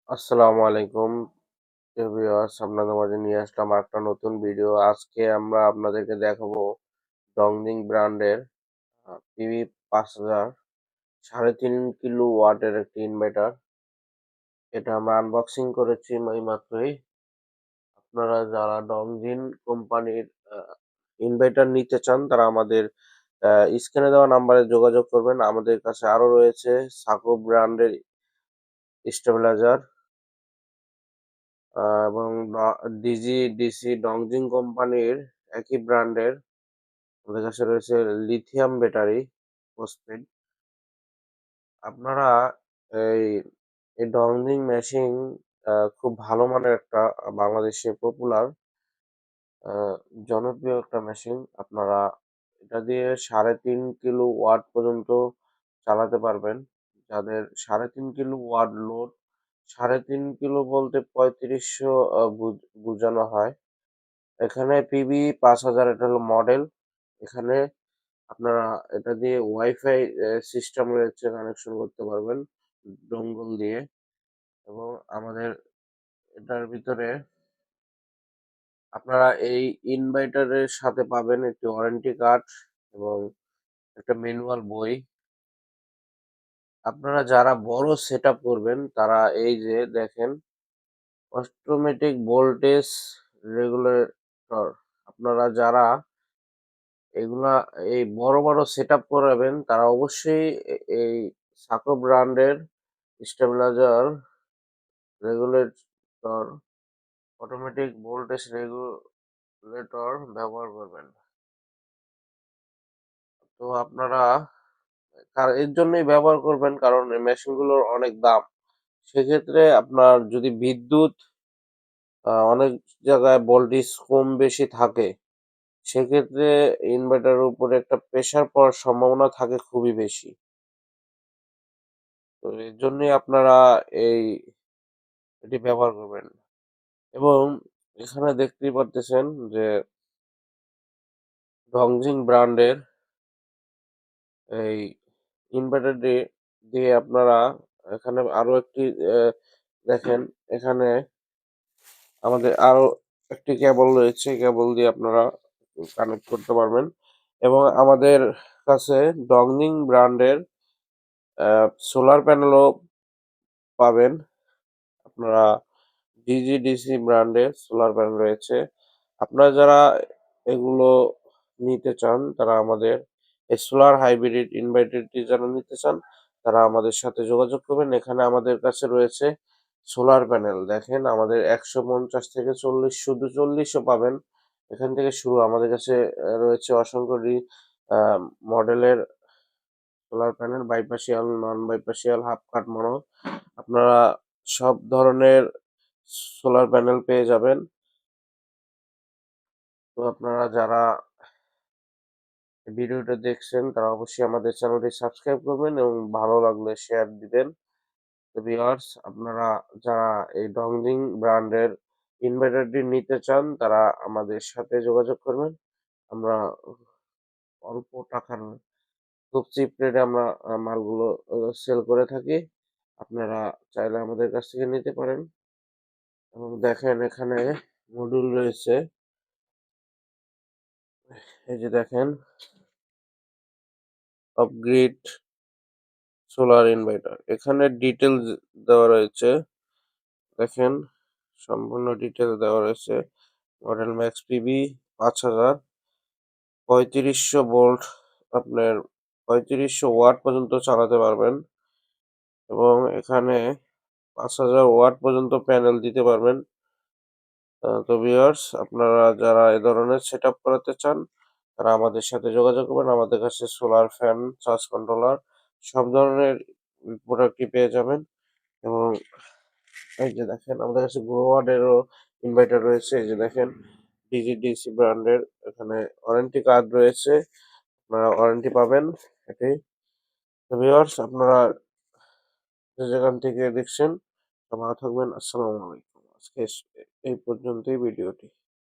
আসসালামু আলাইকুম ভিউয়ার্স, আপনাদের মাঝে নিয়ে আসলাম একটা নতুন ভিডিও। আজকে আমরা আপনাদেরকে দেখাবো ডংজিং ব্র্যান্ডের পিভি 5000 3.5 কিলো ওয়াটের একটি ইনভার্টার। এটা আমরা আনবক্সিং করেছি এই মাত্রই। আপনারা যারা ডংজিং কোম্পানির ইনভার্টার নিতে চান তারা আমাদের স্ক্রিনে দেওয়া নাম্বারে যোগাযোগ করবেন। আমাদের কাছে আরো রয়েছে সাকো ব্র্যান্ডের স্টেবিলাইজার এবং ডিসি ডংজিং কোম্পানির একই ব্র্যান্ডের আমাদের কাছে রয়েছে লিথিয়াম ব্যাটারি ফসফেট। আপনারা এই এই ডংজিং মেশিন খুব ভালো মানের একটা বাংলাদেশে পপুলার জনপ্রিয় একটা মেশিন। আপনারা এটা দিয়ে 3.5 কিলো ওয়াট পর্যন্ত চালাতে পারবেন। যাদের 3.5 কিলো ওয়াট লোড, 3.5 কিলো বলতে 3500 বোঝানো হয়। এখানে পিবি 5000 এটা হলো মডেল। এখানে আপনারা এটা দিয়ে ওয়াইফাই সিস্টেম রয়েছে, কানেকশন করতে পারবেন ডোঙ্গল দিয়ে। এবং আমাদের এটার ভিতরে আপনারা এই ইনভার্টারের সাথে পাবেন একটি ওয়ারেন্টি কার্ড এবং একটা ম্যানুয়াল বই। আপনারা যারা বড় সেট আপ করবেন তারা এই যে দেখেন অটোমেটিক ভোল্টেজ রেগুলেটর। আপনারা যারা এগুলা এই বড় বড় সেট আপ করাবেন তারা অবশ্যই এই সাকো ব্র্যান্ডের stabiliser regulator, automatic voltage regulator ব্যবহার করবেন। তো আপনারা এর জন্যই ব্যবহার করবেন কারণ এই মেশিনগুলোর অনেক দাম। সেক্ষেত্রে আপনার যদি বিদ্যুৎ অনেক জায়গায় ভোল্টেজ কম বেশি থাকে, সেক্ষেত্রে ইনভার্টারের উপরে একটা প্রেসার পড়ার সম্ভাবনা থাকে খুবই বেশি। তো এর জন্যই আপনারা এই এটি ব্যবহার করবেন। এবং এখানে দেখতেই পারতেছেন যে ডংজিং ব্র্যান্ডের এই ইনভার্টারটি দিয়ে আপনারা এখানে আরো একটি দেখেন এখানে আমাদের আরো একটি কেবল রয়েছে, কেবল দিয়ে আপনারা কানেক্ট করতে পারবেন। এবং আমাদের কাছে ডংজিং ব্র্যান্ডের সোলার প্যানেলও পাবেন। আপনারা ডিসি ব্র্যান্ডের সোলার প্যানেল রয়েছে। আপনারা যারা এগুলো নিতে চান তারা আমাদের এই সোলার হাইব্রিড ইনভার্টারটি যারা নিতে চান তারা আমাদের সাথে যোগাযোগ করবেন। এখানে আমাদের কাছে রয়েছে সোলার প্যানেল। দেখেন আমাদের 150 থেকে 40, শুধু 40ও পাবেন। এখান থেকে শুরু। আমাদের কাছে রয়েছে অসংখ্য মডেলের সোলার প্যানেল, বাইপাসিয়াল, নন বাইপাসিয়াল, হাফ কাট মোনো। আপনারা সব ধরনের সোলার প্যানেল পেয়ে যাবেন। তো আপনারা যারা ভিডিওটা দেখছেন তারা অবশ্যই আমাদের চ্যানেলটি সাবস্ক্রাইব করবেন এবং ভালো লাগলে শেয়ার দিবেন। তো ভিউয়ার্স, আপনারা যারা এই ডংজিং ব্র্যান্ডের ইনভার্টারটি নিতে চান তারা আমাদের সাথে যোগাযোগ করবেন। আমরা অল্প টাকার খুব চিপ রেটে আমরা মালগুলো সেল করে থাকি। আপনারা চাইলে আমাদের কাছ থেকে নিতে পারেন। এবং দেখেন এখানে মডিউল রয়েছে, এই যে দেখেন আপগ্রেড সোলার ইনভার্টার। এখানে ডিটেলস দেওয়া রয়েছে, দেখেন সম্পূর্ণ ডিটেল দেওয়া রয়েছে। মডেল ম্যাক্স পিবি 5000, 3500 ভোল্ট, আপনার 3500 ওয়াট পর্যন্ত চালাতে পারবেন। এবং এখানে 5000 ওয়াট পর্যন্ত প্যানেল দিতে পারবেন। তো ভিউয়ার্স, আপনারা যারা এ ধরনের সেট আপ করাতে চান তারা আমাদের সাথে যোগাযোগ করবেন। আমাদের কাছে সোলার ফ্যান, চার্জ কন্ট্রোলার সব ধরনের প্রোডাক্টই পেয়ে যাবেন। এবং এই যে দেখেন আমাদের কাছে গ্রোয়ার্ডেরও ইনভার্টার রয়েছে। এই যে দেখেন ডিসি ব্র্যান্ডের, এখানে ওয়ারেন্টি কার্ড রয়েছে, আপনারা ওয়ারেন্টি পাবেন এটি। তো ভিউয়ার্স, আপনারা যে যেখান থেকে দেখছেন ভালো থাকবেন। আসসালামু আলাইকুম। আজকে এই পর্যন্তই ভিডিওটি।